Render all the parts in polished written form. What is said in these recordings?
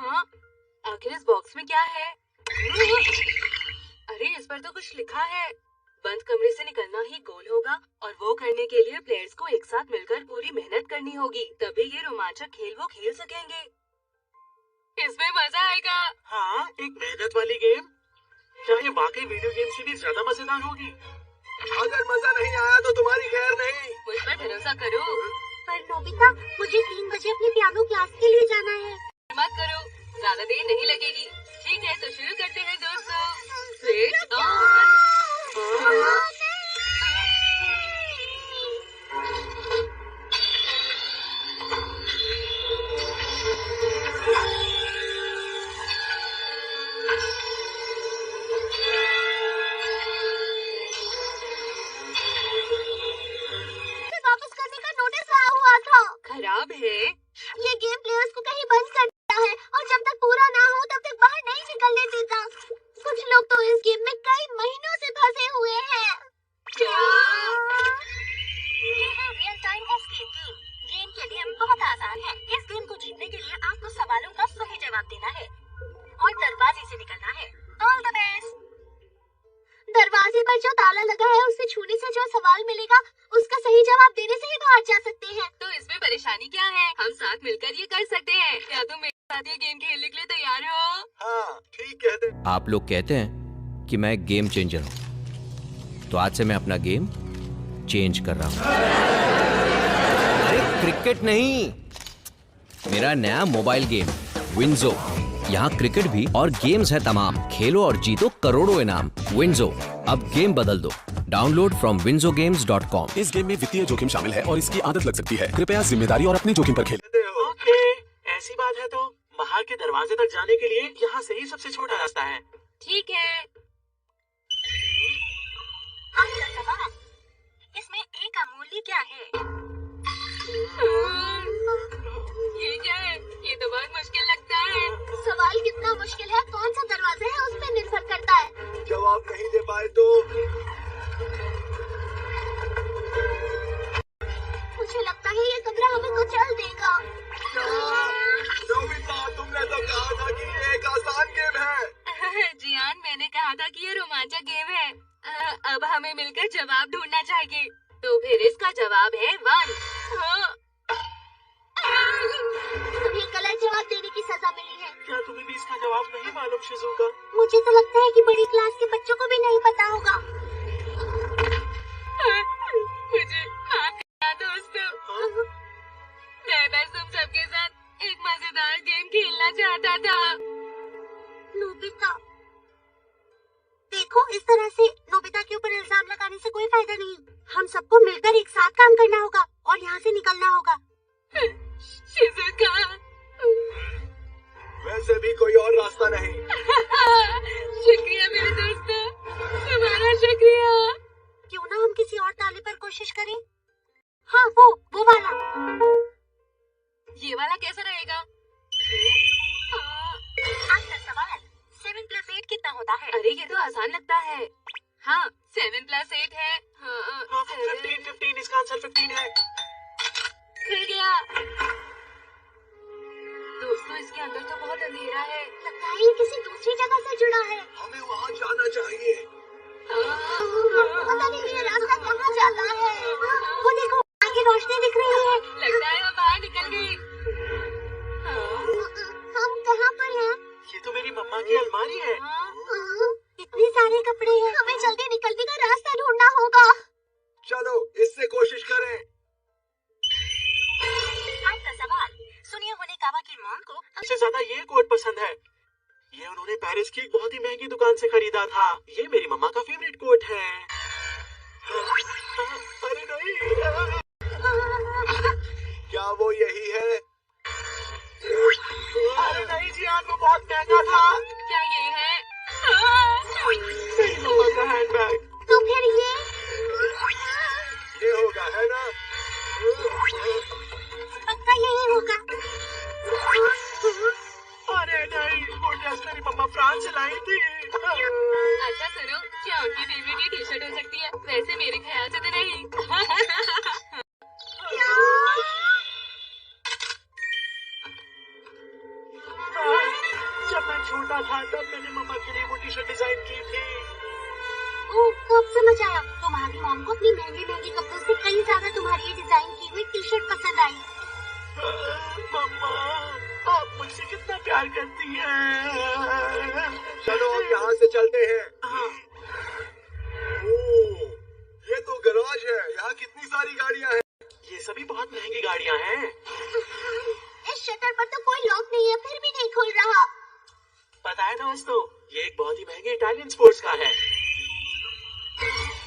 हाँ, आखिर इस बॉक्स में क्या है? अरे इस पर तो कुछ लिखा है। बंद कमरे से निकलना ही गोल होगा और वो करने के लिए प्लेयर्स को एक साथ मिलकर पूरी मेहनत करनी होगी, तभी ये रोमांचक खेल वो खेल सकेंगे। इसमें मजा आएगा। हाँ, एक मेहनत वाली गेम। क्या ये वाकई वीडियो गेम से भी ज्यादा मजेदार होगी? अगर मजा नहीं आया तो तुम्हारी खैर नहीं। मुझ पर भरोसा करो। पर नोबिता, मुझे 3 बजे अपनी पियानो क्लास के लिए जाना है। मत करो, ज्यादा देर नहीं लगेगी। ठीक है, तो शुरू करते हैं दोस्तों। Switch on. वापस करने का नोटिस आया हुआ था। खराब है। ये गेम प्लेयर्स को कहीं बंद कर देता है और जब तक पूरा ना हो तब तक बाहर नहीं निकलने देता। कुछ लोग तो इस गेम में कई महीनों से फंसे हुए हैं। क्या? ये है real time escape game. Game के नियम बहुत आसान है। इस गेम को जीतने के लिए आपको सवालों का सही जवाब देना है और दरवाजे से निकलना है। All the best. दरवाजे पर जो ताला लगा है उससे छूने से जो सवाल मिलेगा उसका सही जवाब देने से ही बाहर जा सकते हैं। तो इसमें परेशानी क्या है? हम साथ मिलकर ये कर सकते हैं। क्या तुम मेरे साथ ये गेम खेलने के लिए तैयार हो? हाँ, ठीक कहते। आप लोग कहते हैं कि मैं एक गेम चेंजर हूँ, तो आज से मैं अपना गेम चेंज कर रहा हूँ। अरे क्रिकेट नहीं, मेरा नया मोबाइल गेम विंजो। यहाँ क्रिकेट भी और गेम्स है तमाम। खेलो और जीतो करोड़ों इनाम। विंजो, अब गेम बदल दो। Download from winzogames.com। इस गेम में वित्तीय जोखिम शामिल है और इसकी आदत लग सकती है। कृपया जिम्मेदारी और अपने जोखिम पर खेलें। ओके, ऐसी बात है तो बाहर के दरवाजे तक जाने के लिए यहाँ से ही सबसे छोटा रास्ता है। ठीक है। आपका सवाल, इसमें ए का मूल्य क्या है? ये क्या है? ये तो बहुत मुश्किल लगता है। सवाल कितना मुश्किल है, कौन सा दरवाजा है उस पर निर्भर करता है। जवाब नहीं दे पाए तो मुझे लगता है ये कमरा हमें कुचल देगा। नोबिता, तुमने तो कहा था कि ये एक आसान गेम है। जियान, मैंने कहा था कि ये रोमांचक गेम है। अब हमें मिलकर जवाब ढूंढना चाहिए। तो फिर इसका जवाब है 1। हाँ। तुम्हें गलत जवाब देने की सजा मिली है। क्या तुम्हें भी इसका जवाब नहीं मालूम शिजुका? मुझे तो लगता है कि बड़ी क्लास के बच्चों को भी नहीं पता होगा। मुझे माफ करना दोस्तों। मैं बस तुम सबके साथ एक मजेदार गेम खेलना चाहता था। नोबिता, देखो, इस तरह से नोबिता के ऊपर इल्जाम लगाने से कोई फायदा नहीं। हम सबको मिलकर एक साथ काम करना होगा और यहाँ से निकलना होगा। शिजुका। वैसे भी कोई और रास्ता नहीं। शुक्रिया मेरे दोस्तों, तुम्हारा शुक्रिया। क्यों ना हम किसी और ताले पर कोशिश करें? हाँ, वो वाला। ये वाला कैसा रहेगा? आपका सवाल, 7 + 8 कितना होता है? अरे ये तो आसान लगता है। हाँ, 7 + 8 है। हाँ, 15 इसका आंसर 15 है। खुल गया। दोस्तों, इसके अंदर तो बहुत अंधेरा है। लगता है ये किसी दूसरी जगह से जुड़ा है। हमें वहाँ जाना चाहिए। पता नहीं ये रास्ता कहाँ जाता है। वो देखो, आगे रोशनी दिख रही है। लगता है हम बाहर निकल गए। हम कहाँ पर हैं? ये तो मेरी मम्मा की अलमारी है। इतने सारे कपड़े हैं, हमें जल्दी निकलने का रास्ता ढूंढना होगा। चलो, इससे कोशिश करें। आपका सवाल, सुनिए होनेकावा की मॉम को सबसे ज्यादा ये कोट पसंद है। ये उन्होंने पेरिस की एक बहुत ही महंगी दुकान से खरीदा था। ये मेरी मम्मा का फेवरेट कोट है। अरे नहीं, क्या वो यही है? अरे नहीं जियान, वो बहुत महंगा था। क्या ये है? मेरी मम्मा का हैंडबैग। तो फिर ये होगा, है ना? पक्का यही होगा। अरे नहीं, वो ड्रेस मेरी मम्मा फ्रांस से लाई थी। अच्छा सुनो, क्या उनकी फेवरेट ये टी-शर्ट हो सकती है? वैसे मेरे ख्याल से तो नहीं। छोटा था तब मैंने मम्मा के लिए वो टी शर्ट डिजाइन की थी। ओह, तो अब समझ आया, तुम्हारी मॉम को अपनी महंगे महंगे कपड़ों से कई ज्यादा तुम्हारी ये डिजाइन की हुई टी शर्ट पसंद आई। मम्मा, आप मुझसे कितना प्यार करती हैं। चलो अब यहाँ से चलते हैं। ओह, ये तो गैराज है। यहाँ कितनी सारी गाड़ियाँ हैं। ये सभी बहुत महंगी गाड़ियाँ हैं। इस शटर पर तो कोई लॉक नहीं है, फिर भी नहीं खुल रहा। पता है दोस्तों, ये एक बहुत ही महंगे इटालियन स्पोर्ट्स कार है।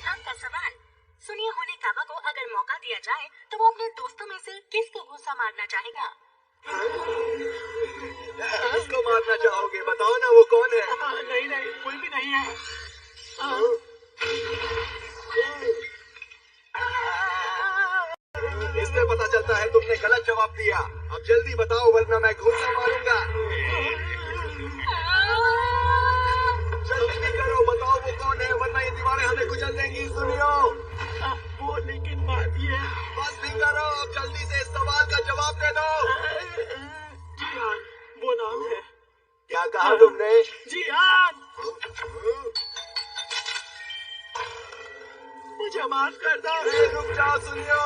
आपका सवाल सुनिए, होनेकावा को अगर मौका दिया जाए तो वो अपने दोस्तों में से किसको घूंसा मारना चाहेगा? किसको मारना चाहोगे? बताओ ना, वो कौन है? नहीं नहीं, कोई भी नहीं है। इससे पता चलता है तुमने गलत जवाब दिया। अब जल्दी बताओ वरना मैं घूंसा मारूंगा। जल्दी भी करो, बताओ वो कौन है वरना ये दीवारें हमें कुचल देंगी। सुनियो, वो लेकिन बात ये है। बस भी करो, अब जल्दी से इस सवाल का जवाब दे दो। जी हाँ, वो नाम है। क्या कहा तुमने? जी हाँ, मुझे माफ कर दो। रुक जाओ, सुनियो,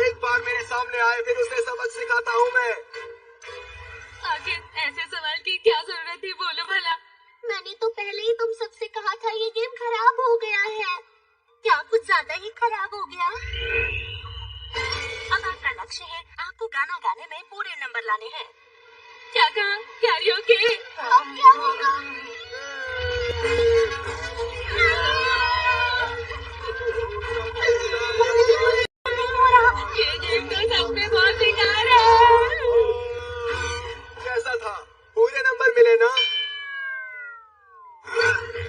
एक बार मेरे सामने आए फिर उसे सबक सिखाता हूँ मैं। आखिर ऐसे सवाल की क्या जरूरत थी, बोलो भला। मैंने तो पहले ही तुम सबसे कहा था ये गेम खराब हो गया है। क्या कुछ ज्यादा ही खराब हो गया? अब आपका लक्ष्य है आपको गाना गाने में पूरे नंबर लाने हैं। क्या कहा? कैरियोके? अब क्या होगा? नहीं हो रहा। ये गेम तो सच में बहुत बेकार है। कैसा था? पूरे नंबर मिले ना?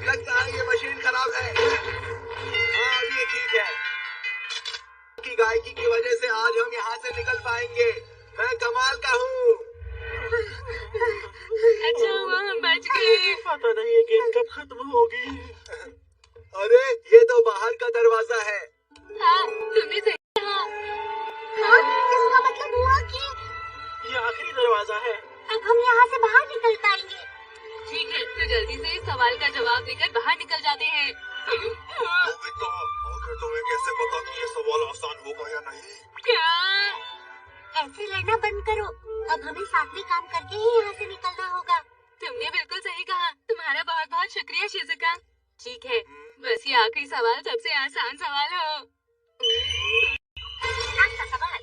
लगता है ये मशीन खराब है। हाँ, ये ठीक है। की गायकी की वजह से आज हम यहाँ से निकल पाएंगे। मैं कमाल का हूँ। अच्छा हुआ हम बच गए। पता नहीं ये गेम कब खत्म होगी। अरे, ये तो बाहर का दरवाजा है। हाँ, तुमने सही कहा। हाँ, इसका मतलब हुआ कि ये आखिरी दरवाजा है। अब हम यहाँ से बाहर निकल पाएंगे। ठीक है, तो जल्दी से इस सवाल का जवाब देकर बाहर निकल जाते हैं। नोबिता, आखिर तुम्हें कैसे पता कि ये सवाल आसान होगा या नहीं? क्या? ऐसे लड़ना बंद करो। अब हमें साथ में काम करके ही यहाँ से निकलना होगा। तुमने बिल्कुल सही कहा। तुम्हारा बहुत बहुत शुक्रिया शिजुका। ठीक है, बस ये आखिरी सवाल सबसे आसान सवाल हो। आपका सवाल,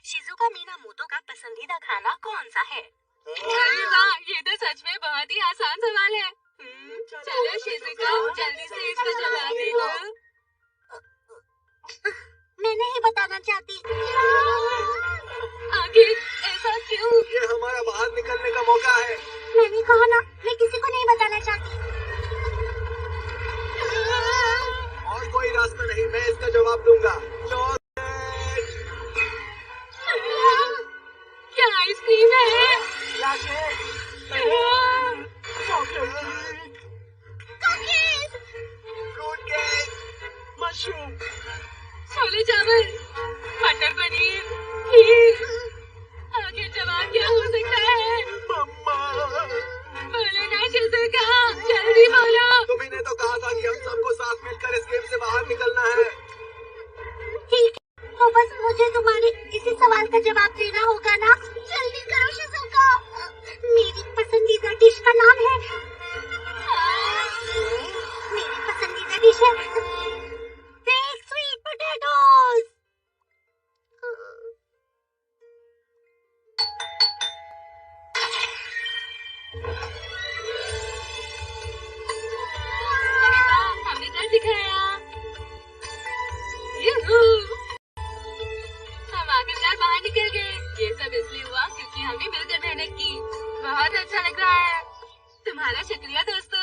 शिजुका मिनामोटो का पसंदीदा खाना कौन सा है? अरे वाह, ये तो सच में बहुत ही आसान सवाल है। चलो शिजुका, जल्दी से इसका जवाब दे दो। मैं नहीं बताना चाहती। आखिर ऐसा क्यों? ये हमारा बाहर निकलने का मौका है। मैंने कहा ना, मैं किसी को नहीं बताना चाहती। और कोई रास्ता नहीं, मैं इसका जवाब दूंगा। क्या आइसक्रीम है? फ्रूट केक, मशरूम, छोले चावल, मटर पनीर, खीर। आगे जवाब क्या हो सकता है? मम्मा। बोलो ना शिजुका, जल्दी बोलो। तुम्ही ने तो कहा था कि हम सबको साथ मिलकर इस गेम से बाहर निकलना है। ठीक है, तो बस मुझे तुम्हारे इसी सवाल का जवाब देना होगा ना। जल्दी करो शिजुका। मेरी पसंदीदा डिश का नाम है, मेरी पसंदीदा डिश है बेक्ड स्वीट पोटैटोज। अरे वाह, हमने कर दिखाया। यूहू! हम आखिरकार बाहर निकल गए। ये सब इसलिए हुआ क्योंकि हमने मिलकर मेहनत की। बहुत अच्छा लग रहा है। तुम्हारा शुक्रिया दोस्तों।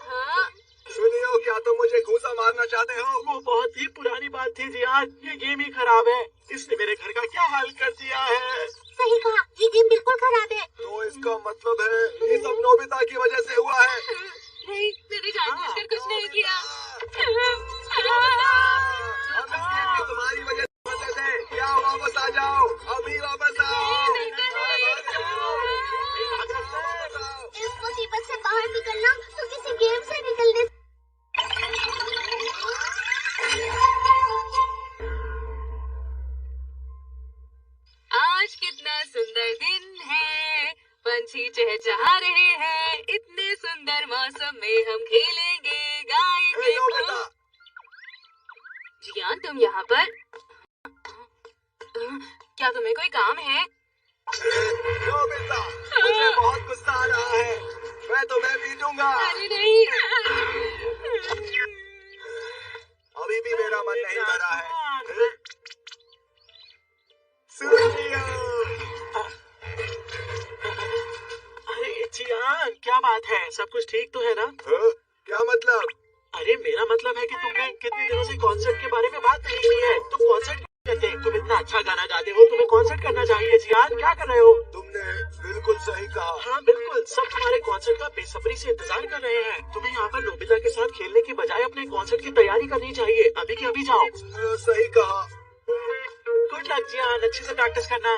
हाँ, सुनियो, क्या तुम मुझे घूंसा मारना चाहते हो? वो बहुत ही पुरानी बात थी जिहाद। ये गेम ही खराब है। इसने मेरे घर का क्या हाल कर दिया है। सही कहा, ये गेम बिल्कुल खराब है। तो इसका मतलब है ये सब नोबिता की वजह से हुआ है। नहीं, मैंने जानबूझकर कुछ नहीं किया। हम इस गेम में तुम्हारी वजह से फंसे थे। क्या वापस आ जाओ, अभी वापस आओ। नहीं, नहीं, नहीं। वापस आओ। पक्षी चहचहा रहे हैं, इतने सुंदर मौसम में हम खेलेंगे गाएंगे। नोबिता, जियान तुम यहाँ पर? क्या तुम्हें कोई काम है? नोबिता, मुझे बहुत गुस्सा आ रहा है, मैं तुम्हें पीटूंगा। अरे नहीं। अभी भी मेरा मन नहीं भरा है। सूर्य, अरे जियान, क्या बात है? सब कुछ ठीक तो है ना? क्या मतलब? अरे मेरा मतलब है कि तुमने कितने दिनों से कॉन्सर्ट के बारे में बात नहीं की है। तुम कॉन्सर्ट क्यों करते? तुम इतना अच्छा गाना गाते हो, तुम्हें कॉन्सर्ट करना चाहिए। जियान, क्या कर रहे हो? तुमने बिल्कुल सही कहा। हाँ बिल्कुल, सब तुम्हारे कॉन्सर्ट का बेसब्री से इंतजार कर रहे हैं। तुम्हें यहाँ पर नोबिता के साथ खेलने के बजाय अपने कॉन्सर्ट की तैयारी करनी चाहिए। अभी के अभी जाओ। सही कहा। गुड लक जियान, अच्छे से प्रैक्टिस करना।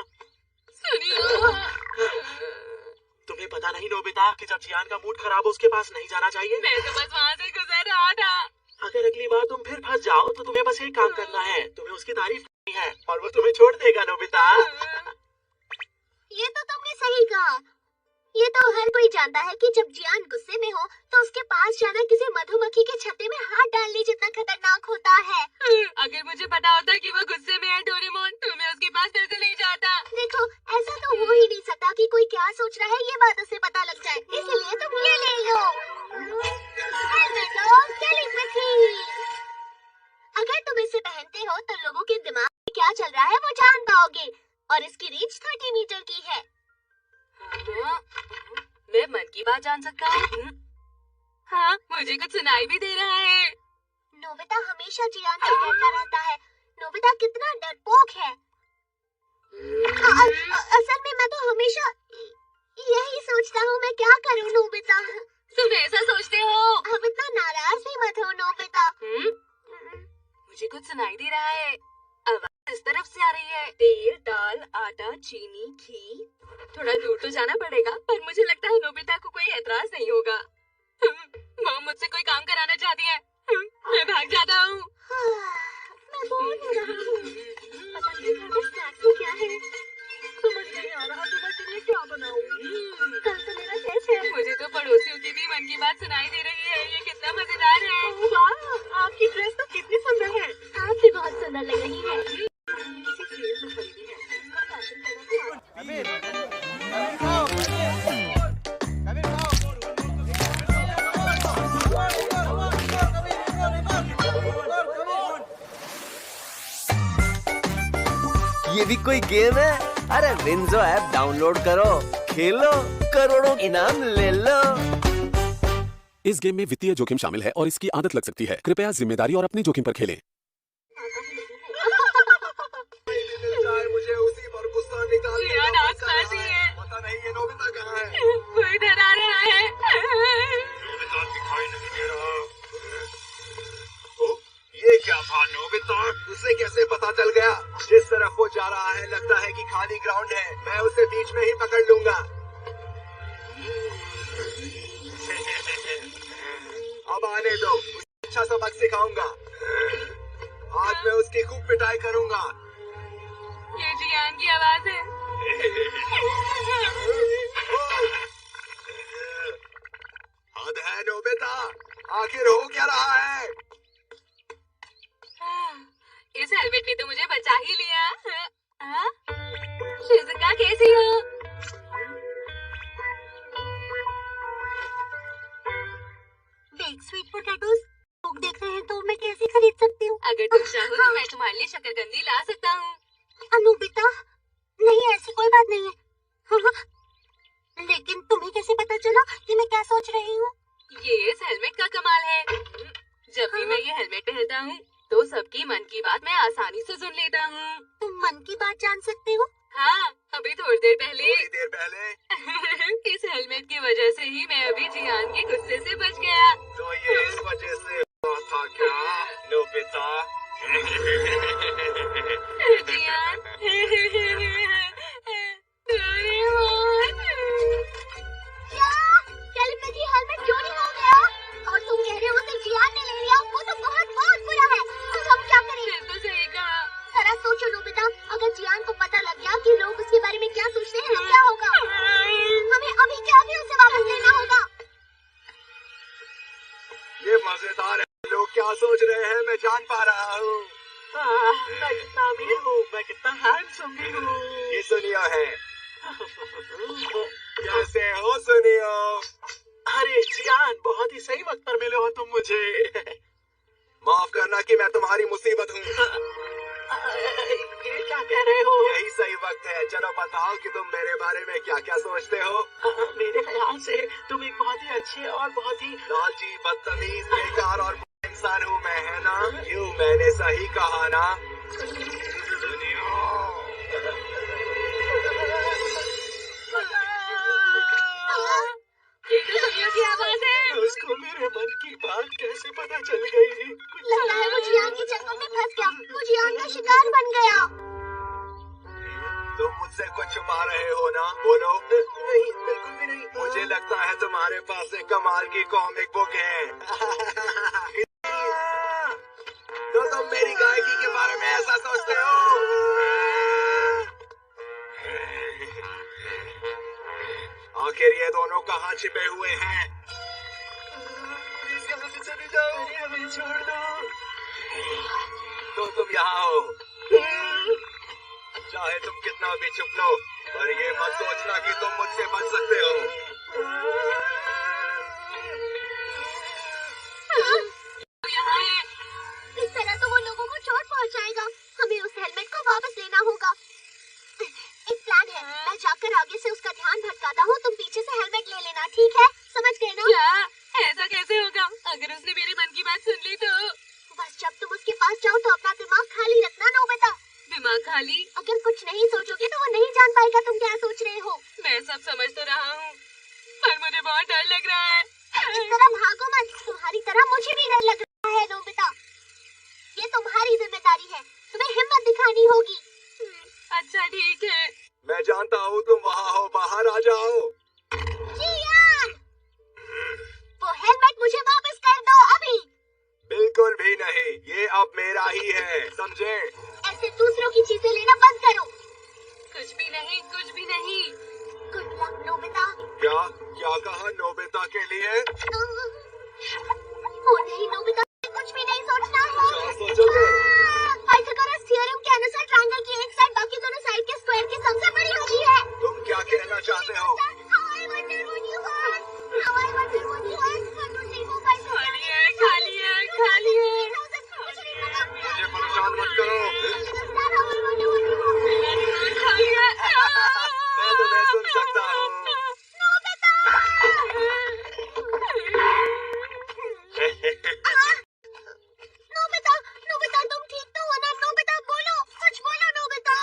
तुम्हें पता नहीं नोबिता कि जब जियान का मूड खराब हो उसके पास नहीं जाना चाहिए। मैं तो बस वहाँ से गुजर रहा था। अगर अगली बार तुम फिर फंस जाओ तो तुम्हें बस एक काम करना है, तुम्हें उसकी तारीफ करनी है और वो तुम्हें छोड़ देगा नोबिता। ये तो तुमने सही कहा। ये तो हर कोई जानता है कि जब जियान गुस्से में हो तो उसके पास जाना किसी मधुमक्खी के छत्ते में हाथ डालने जितना खतरनाक होता है। अगर मुझे पता होता कि वो गुस्से में है डोरेमोन, तो मैं उसके पास फिर से नहीं जाता। देखो, ऐसा तो हो ही नहीं सकता कि कोई क्या सोच रहा है ये बात उसे पता लग जाए, इसलिए तुम ये ले लो। अगर तुम इसे पहनते हो तो लोगों के दिमाग में क्या चल रहा है वो जान पाओगे, और इसकी रीच 30 मीटर की है। मैं मन की बात जान सकता हूँ? हाँ, मुझे कुछ सुनाई भी दे रहा है। नोबिता हमेशा जियान से डरता रहता है। नोबिता कितना डरपोक है। असल में मैं तो हमेशा यही सोचता हूँ मैं क्या करूँ नोबिता। तुम ऐसा सोचते हो? अब इतना नाराज भी मत हो नोबिता। मुझे कुछ सुनाई दे रहा है। आवाज इस तरफ से आ रही है। तेल, दाल, आटा, चीनी, घी। थोड़ा दूर तो जाना पड़ेगा, पर मुझे लगता है नोबिता को कोई एतराज नहीं होगा। वो मुझसे कोई काम कराना चाहती है। मैं भाग जाता हूँ। मैं बोल रहा हूँ। पता नहीं घर में स्नैक्स में क्या है। समझ नहीं आ रहा तो मैं तेरे क्या बनाऊँ। कल तो मेरा टेस्ट है। मुझे तो पड़ोसियों की भी मन की बात सुनाई दे रही है। ये कितना मजेदार है। वाह, आपकी ड्रेस तो कितनी सुंदर है। आप भी बहुत सुंदर लग रही है। किसी सेल में खरीदी है। इसका फैशन करना ये भी कोई गेम है? अरे विंजो ऐप डाउनलोड करो, खेलो, करोड़ों इनाम ले लो। इस गेम में वित्तीय जोखिम शामिल है और इसकी आदत लग सकती है। कृपया जिम्मेदारी और अपने जोखिम पर खेलें। मुझे उसी पर गुस्सा निकालने जियान का आसपास ही है। पता नहीं ये नोबिता कहाँ है। वो इधर आ रहा है। नोबिता दिखाई नहीं दे रहा। ये क्या था नोबिता? उसे कैसे पता चल गया? जिस तरफ वो जा रहा है लगता है कि खाली ग्राउंड है। मैं उसे बीच में ही पकड़ लूंगा। अब आने दो, उसे अच्छा सबक सिखाऊंगा। आज मैं उसकी खूब पिटाई करूंगा। ये जियान की आवाज है। हद है नोबिता, आखिर हो क्या रहा है? इस हेलमेट ने तो मुझे बचा ही लिया। शिजुका कैसी हो? देख स्वीट पोटैटोज, लोग देख रहे हैं तो मैं कैसे खरीद सकती हूँ? अगर तुम चाहो तो मैं तुम्हारे लिए शकरकंदी ला सकता हूँ। नोबिता, नहीं ऐसी कोई बात नहीं है। लेकिन तुम्हें कैसे पता चला कि मैं क्या सोच रही हूँ? ये इस हेलमेट का कमाल है। जब भी मैं ये हेलमेट पहनता हूँ तो सबकी मन की बात मैं आसानी से सुन लेता हूँ। तुम मन की बात जान सकते हो? हाँ, अभी थोड़ी देर पहले। थोड़ी देर पहले इस हेलमेट की वजह से ही मैं अभी जियान के गुस्से से बच गया। तो ये इस वजह से हुआ था क्या नोबिता? जियान। डोरेमोन। क्या? हेलमेट की हेलमेट चोरी हो गया? और तुम कह रहे हो उसे जियान ने ले लिया? वो तो बहुत बुरा है। तो हम क्या करें? फिर तो सही कहा। जरा सोचो नोबिता, अगर जियान को पता लग गया कि लोग उसके बारे में क्या सोचते हैं तो क्या होगा? हमें अभी मान पा रहा हूँ। मैं कितना अमीर हूँ, मैं कितना हैंडसम भी हूँ। ये सुनियो है। कैसे हो सुनियो? अरे जियान, बहुत ही सही वक्त पर मिले हो तुम मुझे। माफ करना कि मैं तुम्हारी मुसीबत हूँ। ये क्या कह रहे हो? यही सही वक्त है। चलो बताओ कि तुम मेरे बारे में क्या क्या सोचते हो। मेरे ख्याल से तुम एक बहुत ही अच्छे और बहुत ही लालची, बदतमीज, बेकार और इंसान हूँ मैं, है ना? यूँ मैंने सही कहा ना? सुनियो। ये तो दुनिया की आवाज है। उसको मेरे मन की बात कैसे पता चल गई? लगता है वो जियान के चक्कर में फंस गया। वो जियान का शिकार बन गया। तुम मुझसे कुछ छुपा रहे हो ना? बोलो। नहीं, बिल्कुल भी नहीं। मुझे लगता है तुम्हारे पास एक कमाल की कॉमिक बुक है। तो तुम मेरी गायकी के बारे में ऐसा सोचते हो? आखिर ये दोनों कहाँ छिपे हुए हैं? यहाँ से चले जाओ, हमें छोड़ दो। तो तुम यहाँ हो। चाहे तुम कितना भी छुप लो, पर ये मत सोचना कि तुम मुझसे बच सकते हो। यहाँ है। इस तरह तो वो लोगों को चोट पहुंचाएगा। हमें उस हेलमेट को वापस लेना होगा। एक प्लान है। मैं जाकर आगे से उसका ध्यान भटकाता हूँ। तुम पीछे से हेलमेट ले लेना, ठीक है? समझ गए ना? क्या? ऐसा कैसे होगा? अगर उसने मेरे मन की बात सुन ली तो? बस जब तुम उसके पास जाओ तो अपना दिमाग खाली रखना, नोबिता। दिमाग खाली? अगर कुछ नहीं सोचोगे तो वो नहीं जान पाएगा तुम क्या सोच रहे हो। मैं सब समझ तो रहा हूँ, पर मुझे बहुत डर लग रहा है। इस तरह भागो मत। तुम्हारी तरह मुझे भी डर लग रहा है, नोबिता। ये तुम्हारी जिम्मेदारी है। तुम्हें हिम्मत दिखानी होगी। अच्छा ठीक है। मैं जानता हूँ तुम वहाँ हो, बाहर आ जाओ। जियान! वो हेलमेट मुझे वापस कर दो अभी। बिल्कुल भी नहीं, ये अब मेरा ही है, समझे? ऐसे दूसरों की चीजें लेना बंद करो। कुछ भी नहीं, कुछ भी नहीं। Good luck, Nobita. क्या क्या कहा नोबिता के लिए? ओ नहीं, नोबिता, कुछ भी नहीं सोचना है। क्या सोचोगे? पाइथागोरस थ्योरम के अनुसार ट्रायंगल की एक साइड बाकी दोनों साइड के स्क्वायर की सबसे बड़ी होती है। तुम क्या कहना चाहते हो? खाली है, खाली है, खाली है। मुझे परेशान मत करो। मेरा दिमाग खाली है। मैं तुम्हें सुन सकता हूँ। नोबिता, नोबिता, तुम ठीक तो हो ना? नोबिता, बोलो, कुछ बोलो, नोबिता।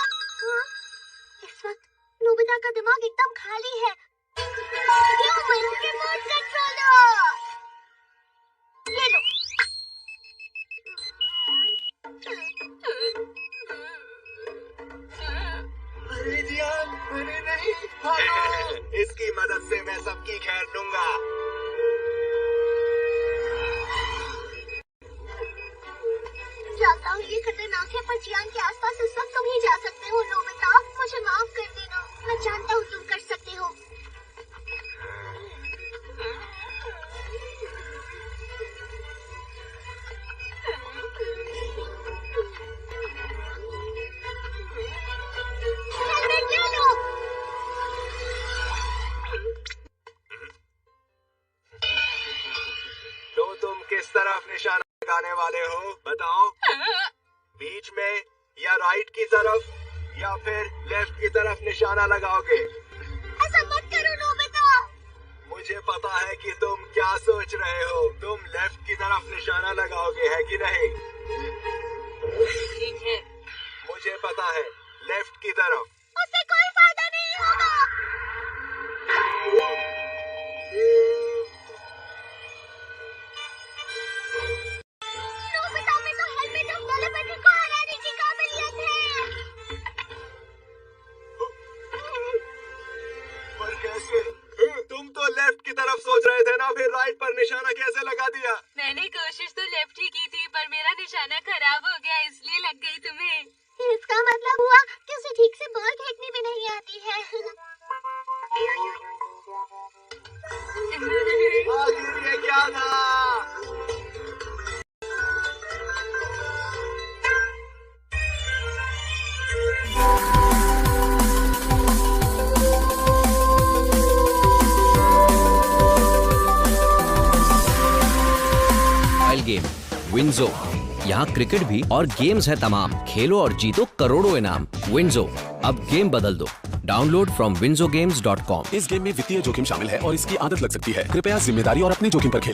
इस वक्त नोबिता का दिमाग एकदम खाली है। ह्यूमन रिमोट कंट्रोलर, ये लो। अरे जियान, अरे नहीं, भागो। इसकी मदद से मैं सबकी खैर लूंगा। जानता हूँ ये खतरनाक है, पर जियान के आसपास इस वक्त तुम ही जा सकते हो, नोबिता। मुझे माफ कर देना। मैं जानता हूँ तुम कर सकते हो। हेलमेट ले लो। तो तुम किस तरफ निशाना लगाने वाले हो? बताओ। बीच में या राइट की तरफ या फिर लेफ्ट की तरफ निशाना लगाओगे? ऐसा मत करो, नोबिता। मुझे पता है कि तुम क्या सोच रहे हो। तुम लेफ्ट की तरफ निशाना लगाओगे, है कि नहीं? ठीक है। मुझे पता है, लेफ्ट की तरफ। उससे कोई फायदा नहीं होगा। नोबिता में तो हेलमेट ऑफ टेलीपैथी को हराने की काबिलियत है। पर कैसे? तुम तो लेफ्ट की तरफ सोच रहे थे ना, फिर राइट पर निशाना कैसे लगा दिया? मैंने कोशिश तो लेफ्ट ही की थी, पर मेरा निशाना खराब हो गया, इसलिए लग गई तुम्हें। इसका मतलब हुआ कि उसे ठीक से बॉल फेंकनी भी नहीं आती है। आखिर ये क्या था? Game WinZO. यहाँ क्रिकेट भी और गेम्स है तमाम। खेलो और जीतो करोड़ों इनाम। विंजो, अब गेम बदल दो। Download from winzogames.com। इस गेम में वित्तीय जोखिम शामिल है और इसकी आदत लग सकती है। कृपया जिम्मेदारी और अपने जोखिम पर खेलें।